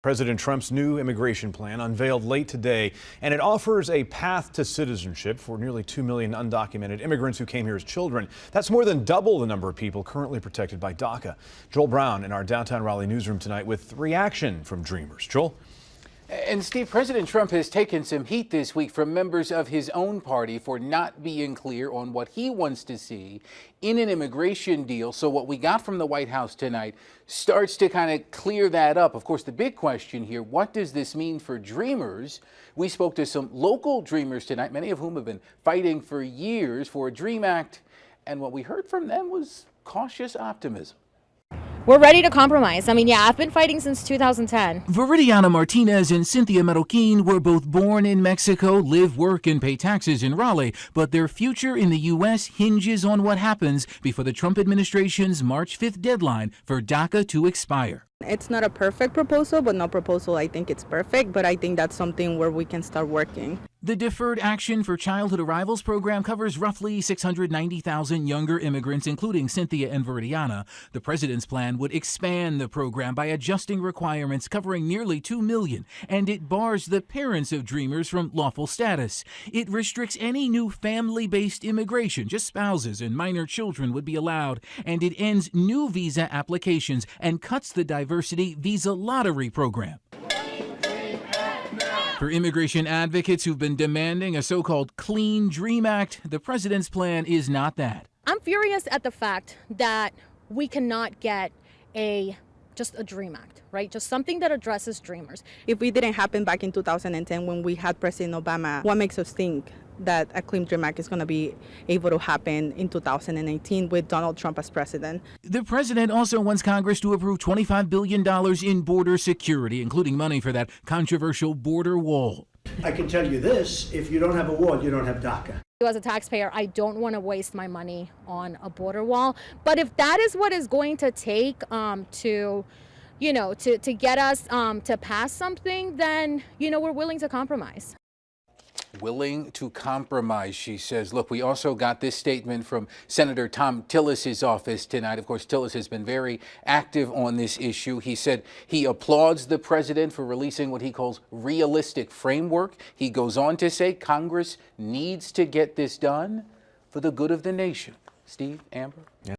President Trump's new immigration plan unveiled late today, and it offers a path to citizenship for nearly 2 million undocumented immigrants who came here as children. That's more than double the number of people currently protected by DACA. Joel Brown in our downtown Raleigh newsroom tonight with reaction from Dreamers. Joel? And Steve, President Trump has taken some heat this week from members of his own party for not being clear on what he wants to see in an immigration deal. So what we got from the White House tonight starts to kind of clear that up. Of course, the big question here, what does this mean for Dreamers? We spoke to some local Dreamers tonight, many of whom have been fighting for years for a DREAM Act. And what we heard from them was cautious optimism. We're ready to compromise. I mean, yeah, I've been fighting since 2010. Viridiana Martinez and Cynthia Marroquin were both born in Mexico, live, work, and pay taxes in Raleigh, but their future in the U.S. hinges on what happens before the Trump administration's March 5th deadline for DACA to expire. It's not a perfect proposal, but no proposal I think it's perfect, but I think that's something where we can start working. The Deferred Action for Childhood Arrivals program covers roughly 690,000 younger immigrants, including Cynthia and Viridiana. The president's plan would expand the program by adjusting requirements covering nearly 2 million, and it bars the parents of Dreamers from lawful status. It restricts any new family-based immigration, just spouses and minor children would be allowed, and it ends new visa applications and cuts the diversity visa lottery program. For immigration advocates who've been demanding a so-called clean DREAM Act, the president's plan is not that. I'm furious at the fact that we cannot get just a DREAM Act, right? Just something that addresses dreamers. If it didn't happen back in 2010 when we had President Obama, what makes us think that a clean DREAM Act is going to be able to happen in 2018 with Donald Trump as president? The president also wants Congress to approve $25 billion in border security, including money for that controversial border wall. I can tell you this, if you don't have a wall, you don't have DACA. As a taxpayer, I don't want to waste my money on a border wall. But if that is what is going to take to get us to pass something, then, we're willing to compromise. Willing to compromise, she says. Look, we also got this statement from Senator Tom Tillis' office tonight. Of course, Tillis has been very active on this issue. He said he applauds the president for releasing what he calls realistic framework. He goes on to say Congress needs to get this done for the good of the nation. Steve, Amber?